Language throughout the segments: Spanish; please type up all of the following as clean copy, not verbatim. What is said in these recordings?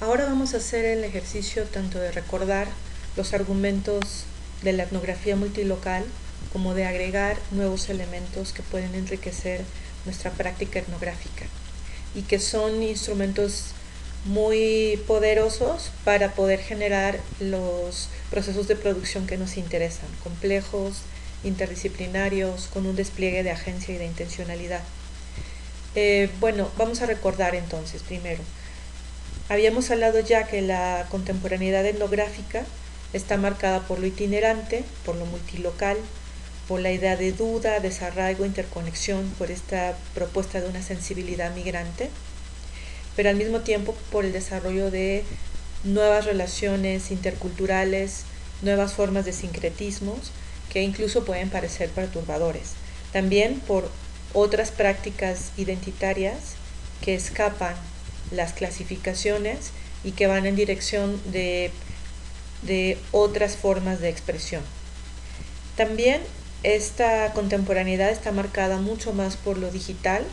Ahora vamos a hacer el ejercicio tanto de recordar los argumentos de la etnografía multilocal como de agregar nuevos elementos que pueden enriquecer nuestra práctica etnográfica y que son instrumentos muy poderosos para poder generar los procesos de producción que nos interesan, complejos, interdisciplinarios, con un despliegue de agencia y de intencionalidad. Bueno, vamos a recordar entonces primero. Habíamos hablado ya que la contemporaneidad etnográfica está marcada por lo itinerante, por lo multilocal, por la idea de duda, desarraigo, interconexión, por esta propuesta de una sensibilidad migrante, pero al mismo tiempo por el desarrollo de nuevas relaciones interculturales, nuevas formas de sincretismos que incluso pueden parecer perturbadores. También por otras prácticas identitarias que escapan las clasificaciones y que van en dirección de otras formas de expresión. También esta contemporaneidad está marcada mucho más por lo digital,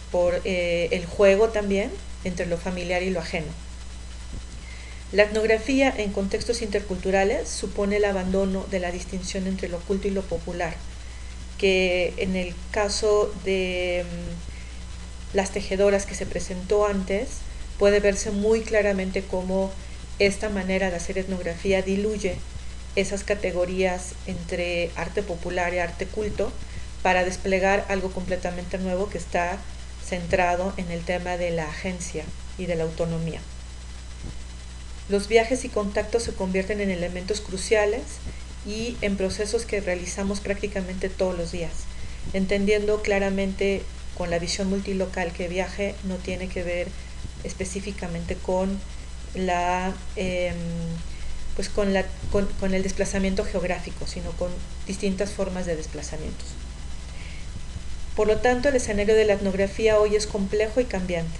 por el juego también entre lo familiar y lo ajeno. La etnografía en contextos interculturales supone el abandono de la distinción entre lo oculto y lo popular, que en el caso de las tejedoras que se presentó antes, puede verse muy claramente cómo esta manera de hacer etnografía diluye esas categorías entre arte popular y arte culto para desplegar algo completamente nuevo que está centrado en el tema de la agencia y de la autonomía. Los viajes y contactos se convierten en elementos cruciales y en procesos que realizamos prácticamente todos los días, entendiendo claramente con la visión multilocal que viaje no tiene que ver específicamente con con el desplazamiento geográfico, sino con distintas formas de desplazamientos. Por lo tanto, el escenario de la etnografía hoy es complejo y cambiante.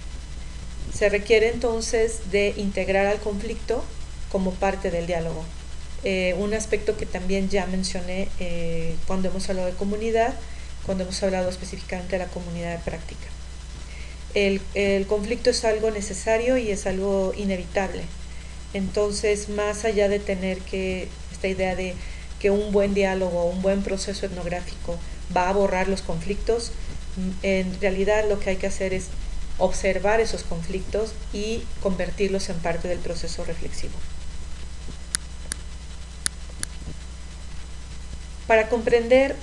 Se requiere entonces de integrar al conflicto como parte del diálogo. Un aspecto que también ya mencioné cuando hemos hablado de comunidad, cuando hemos hablado específicamente de la comunidad de práctica. El conflicto es algo necesario y es algo inevitable. Entonces, más allá de tener esta idea de que un buen diálogo, un buen proceso etnográfico va a borrar los conflictos, en realidad lo que hay que hacer es observar esos conflictos y convertirlos en parte del proceso reflexivo. Para comprender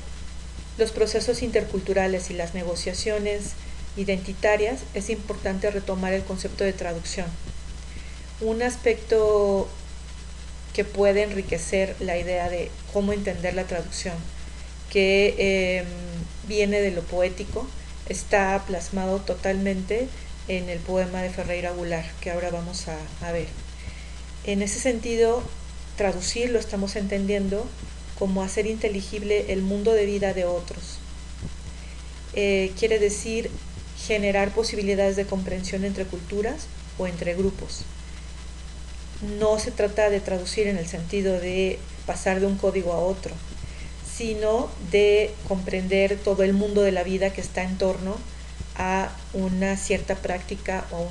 los procesos interculturales y las negociaciones identitarias, es importante retomar el concepto de traducción. Un aspecto que puede enriquecer la idea de cómo entender la traducción, que viene de lo poético, está plasmado totalmente en el poema de Ferreira Goulart, que ahora vamos a ver. En ese sentido, traducir lo estamos entendiendo como hacer inteligible el mundo de vida de otros. Quiere decir generar posibilidades de comprensión entre culturas o entre grupos. No se trata de traducir en el sentido de pasar de un código a otro, sino de comprender todo el mundo de la vida que está en torno a una cierta práctica o a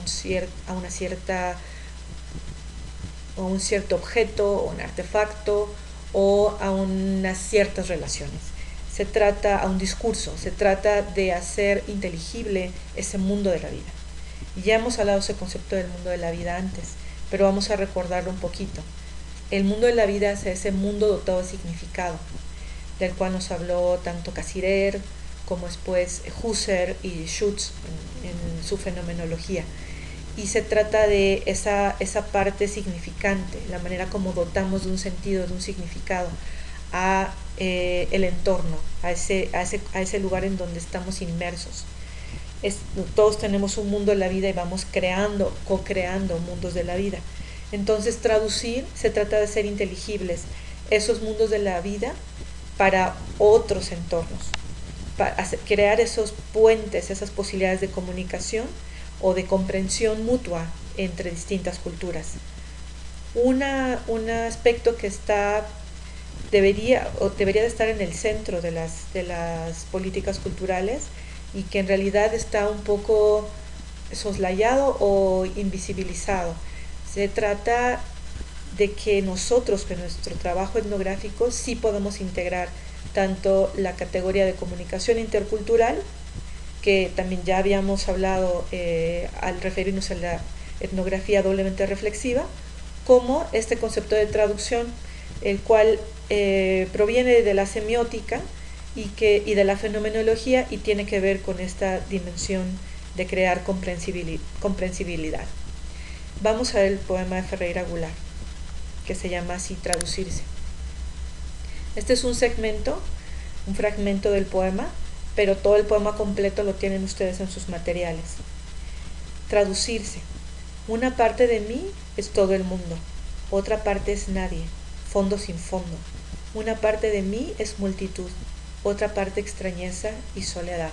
un cierto objeto o un artefacto o a unas ciertas relaciones. Se trata a un discurso, se trata de hacer inteligible ese mundo de la vida. Ya hemos hablado de ese concepto del mundo de la vida antes, pero vamos a recordarlo un poquito. El mundo de la vida es ese mundo dotado de significado, del cual nos habló tanto Cassirer como después Husserl y Schutz en su fenomenología. Y se trata de esa parte significante, la manera como dotamos de un sentido, de un significado a el entorno, a ese lugar en donde estamos inmersos. Todos tenemos un mundo de la vida y vamos co-creando mundos de la vida. Entonces, traducir se trata de ser inteligibles esos mundos de la vida para otros entornos, para crear esos puentes, esas posibilidades de comunicación o de comprensión mutua entre distintas culturas. Un aspecto que debería de estar en el centro de las políticas culturales y que en realidad está un poco soslayado o invisibilizado, Se trata de que nosotros, con nuestro trabajo etnográfico, sí podemos integrar tanto la categoría de comunicación intercultural, que también ya habíamos hablado al referirnos a la etnografía doblemente reflexiva, como este concepto de traducción, el cual proviene de la semiótica y de la fenomenología y tiene que ver con esta dimensión de crear comprensibilidad. Vamos a ver el poema de Ferreira Goulart, que se llama así, Traducirse. Este es un segmento, un fragmento del poema, pero todo el poema completo lo tienen ustedes en sus materiales. Traducirse. Una parte de mí es todo el mundo, otra parte es nadie, fondo sin fondo. Una parte de mí es multitud, otra parte extrañeza y soledad.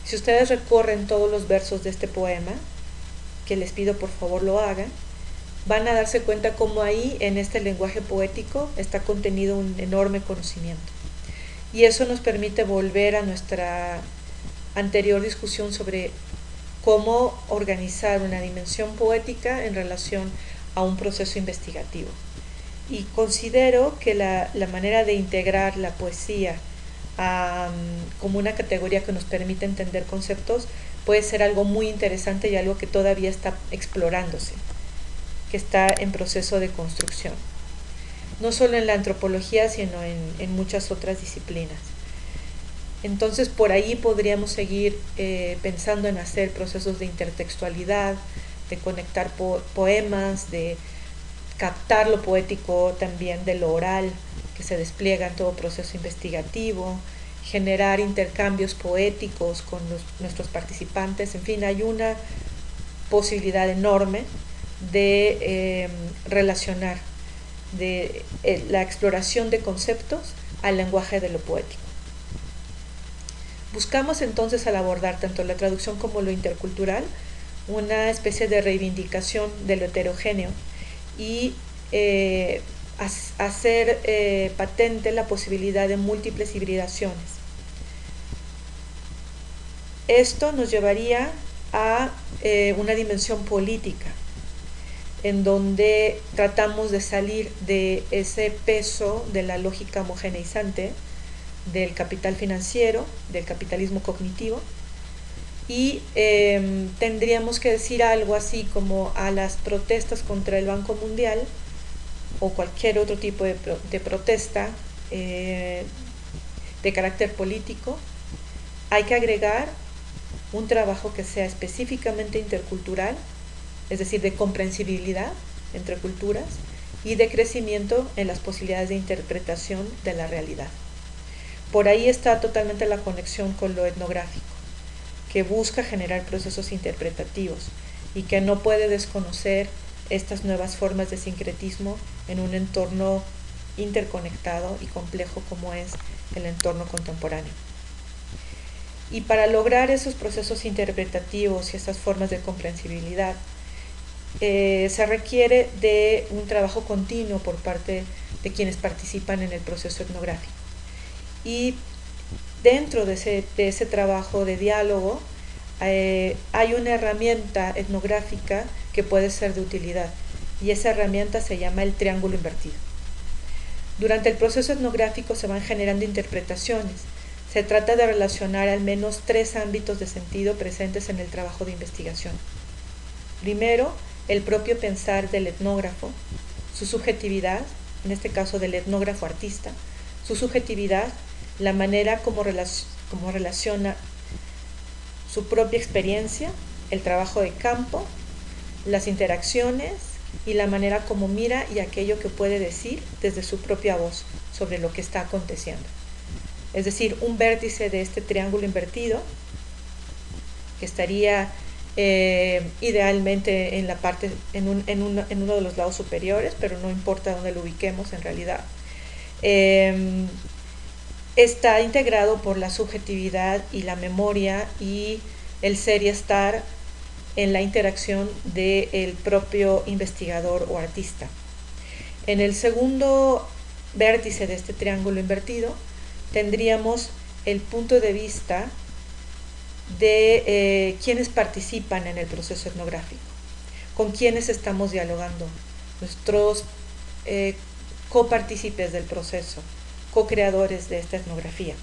Si ustedes recorren todos los versos de este poema, que les pido por favor lo hagan, van a darse cuenta cómo ahí, en este lenguaje poético, está contenido un enorme conocimiento. Y eso nos permite volver a nuestra anterior discusión sobre cómo organizar una dimensión poética en relación a un proceso investigativo. Y considero que la manera de integrar la poesía como una categoría que nos permite entender conceptos puede ser algo muy interesante y algo que todavía está explorándose, que está en proceso de construcción, no solo en la antropología, sino en muchas otras disciplinas. Entonces, por ahí podríamos seguir pensando en hacer procesos de intertextualidad, de conectar poemas, de captar lo poético también de lo oral, que se despliega en todo proceso investigativo, generar intercambios poéticos con nuestros participantes. En fin, hay una posibilidad enorme de relacionar la exploración de conceptos al lenguaje de lo poético. Buscamos entonces, al abordar tanto la traducción como lo intercultural, una especie de reivindicación de lo heterogéneo y hacer patente la posibilidad de múltiples hibridaciones. Esto nos llevaría a una dimensión política, en donde tratamos de salir de ese peso de la lógica homogeneizante del capital financiero, del capitalismo cognitivo, y tendríamos que decir algo así como a las protestas contra el Banco Mundial o cualquier otro tipo de protesta de carácter político, hay que agregar un trabajo que sea específicamente intercultural, es decir, de comprensibilidad entre culturas y de crecimiento en las posibilidades de interpretación de la realidad. Por ahí está totalmente la conexión con lo etnográfico, que busca generar procesos interpretativos y que no puede desconocer estas nuevas formas de sincretismo en un entorno interconectado y complejo como es el entorno contemporáneo. Y para lograr esos procesos interpretativos y esas formas de comprensibilidad, se requiere de un trabajo continuo por parte de quienes participan en el proceso etnográfico. Y dentro de ese trabajo de diálogo hay una herramienta etnográfica que puede ser de utilidad, y esa herramienta se llama el triángulo invertido. Durante el proceso etnográfico se van generando interpretaciones. Se trata de relacionar al menos 3 ámbitos de sentido presentes en el trabajo de investigación. Primero, el propio pensar del etnógrafo, su subjetividad, en este caso del etnógrafo artista, su subjetividad, la manera como relaciona su propia experiencia, el trabajo de campo, las interacciones y la manera como mira y aquello que puede decir desde su propia voz sobre lo que está aconteciendo. Es decir, un vértice de este triángulo invertido, que estaría idealmente en la parte, en uno de los lados superiores, pero no importa dónde lo ubiquemos en realidad, está integrado por la subjetividad y la memoria y el ser y estar en la interacción del propio investigador o artista. En el segundo vértice de este triángulo invertido tendríamos el punto de vista de quienes participan en el proceso etnográfico. con quienes estamos dialogando, nuestros copartícipes del proceso, co-creadores de esta etnografía,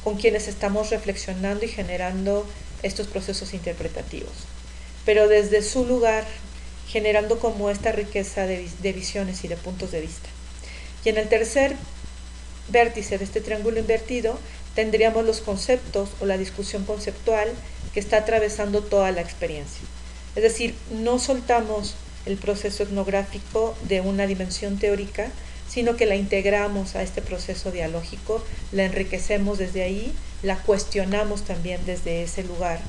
con quienes estamos reflexionando y generando estos procesos interpretativos, pero desde su lugar, generando como esta riqueza de visiones y de puntos de vista. Y en el tercer vértice de este triángulo invertido tendríamos los conceptos o la discusión conceptual que está atravesando toda la experiencia. Es decir, no soltamos el proceso etnográfico de una dimensión teórica, sino que la integramos a este proceso dialógico, la enriquecemos desde ahí, la cuestionamos también desde ese lugar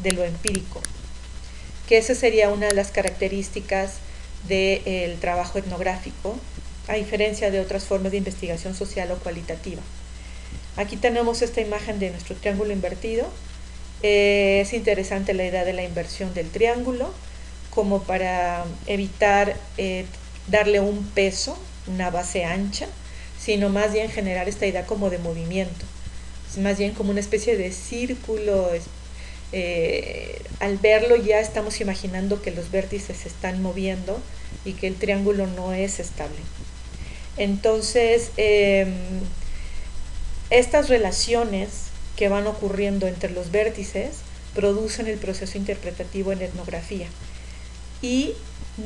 de lo empírico, que esa sería una de las características del trabajo etnográfico, a diferencia de otras formas de investigación social o cualitativa. Aquí tenemos esta imagen de nuestro triángulo invertido. Es interesante la idea de la inversión del triángulo, como para evitar darle un peso, una base ancha, sino más bien generar esta idea como de movimiento. Es más bien como una especie de círculo. Al verlo ya estamos imaginando que los vértices se están moviendo y que el triángulo no es estable. Entonces, estas relaciones que van ocurriendo entre los vértices producen el proceso interpretativo en la etnografía, y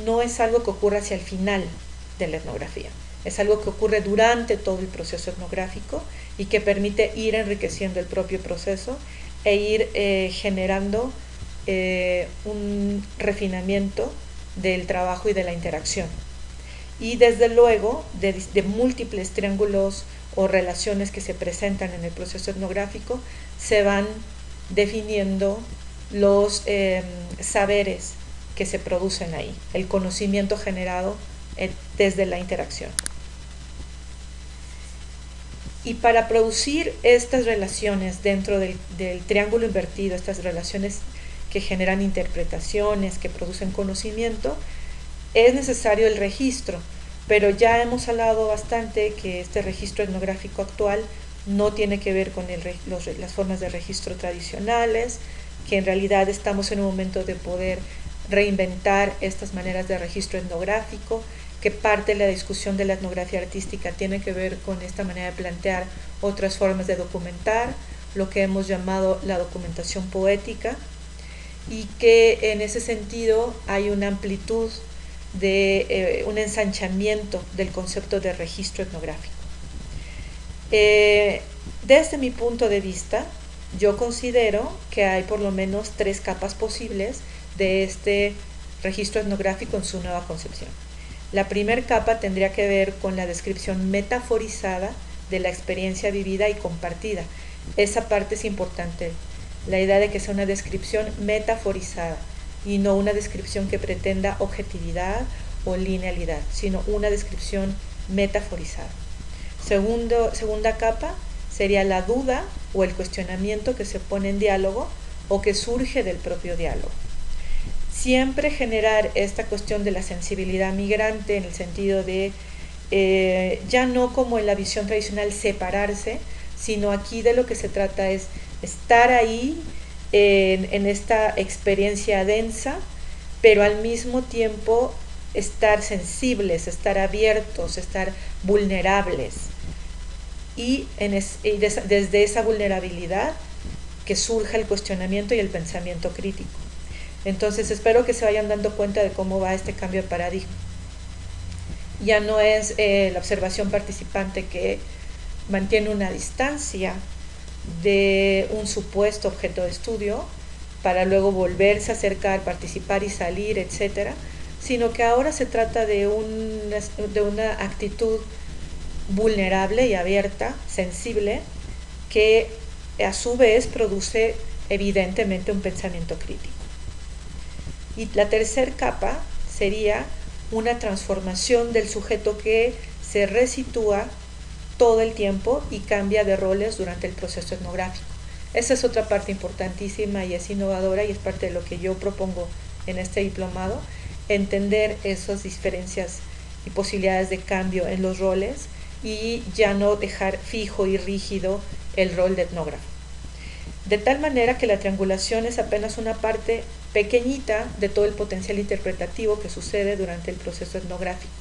no es algo que ocurra hacia el final de la etnografía, es algo que ocurre durante todo el proceso etnográfico y que permite ir enriqueciendo el propio proceso e ir generando un refinamiento del trabajo y de la interacción. Y desde luego de múltiples triángulos o relaciones que se presentan en el proceso etnográfico se van definiendo los saberes que se producen ahí, el conocimiento generado desde la interacción. Y para producir estas relaciones dentro del triángulo invertido, estas relaciones que generan interpretaciones, que producen conocimiento, es necesario el registro, pero ya hemos hablado bastante que este registro etnográfico actual no tiene que ver con las formas de registro tradicionales, que en realidad estamos en un momento de poder reinventar estas maneras de registro etnográfico, que parte de la discusión de la etnografía artística tiene que ver con esta manera de plantear otras formas de documentar, lo que hemos llamado la documentación poética, y que en ese sentido hay una amplitud de un ensanchamiento del concepto de registro etnográfico. Desde mi punto de vista, yo considero que hay por lo menos 3 capas posibles de este registro etnográfico en su nueva concepción. La primera capa tendría que ver con la descripción metaforizada de la experiencia vivida y compartida. Esa parte es importante, la idea de que sea una descripción metaforizada y no una descripción que pretenda objetividad o linealidad, sino una descripción metaforizada. Segunda capa sería la duda o el cuestionamiento que se pone en diálogo o que surge del propio diálogo. Siempre generar esta cuestión de la sensibilidad migrante en el sentido de ya no como en la visión tradicional separarse, sino aquí de lo que se trata es estar ahí en esta experiencia densa, pero al mismo tiempo estar sensibles, estar abiertos, estar vulnerables, y desde esa vulnerabilidad que surja el cuestionamiento y el pensamiento crítico. Entonces espero que se vayan dando cuenta de cómo va este cambio de paradigma. Ya no es la observación participante que mantiene una distancia de un supuesto objeto de estudio para luego volverse a acercar, participar y salir, etcétera, sino que ahora se trata de una actitud vulnerable y abierta, sensible, que a su vez produce evidentemente un pensamiento crítico. Y la tercera capa sería una transformación del sujeto que se resitúa todo el tiempo y cambia de roles durante el proceso etnográfico. Esa es otra parte importantísima y es innovadora y es parte de lo que yo propongo en este diplomado, entender esas diferencias y posibilidades de cambio en los roles y ya no dejar fijo y rígido el rol de etnógrafo. De tal manera que la triangulación es apenas una parte pequeñita de todo el potencial interpretativo que sucede durante el proceso etnográfico.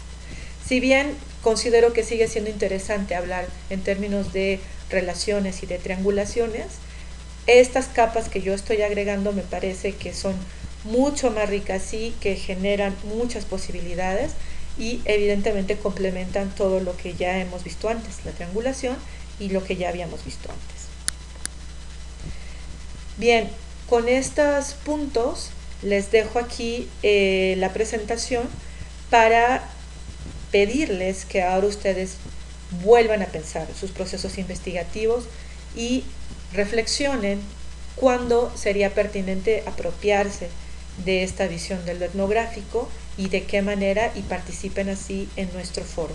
Si bien considero que sigue siendo interesante hablar en términos de relaciones y de triangulaciones, estas capas que yo estoy agregando me parece que son mucho más ricas y que generan muchas posibilidades y evidentemente complementan todo lo que ya hemos visto antes, la triangulación y lo que ya habíamos visto antes. Bien, con estos puntos les dejo aquí la presentación para pedirles que ahora ustedes vuelvan a pensar sus procesos investigativos y reflexionen cuándo sería pertinente apropiarse de esta visión del etnográfico y de qué manera, y participen así en nuestro foro.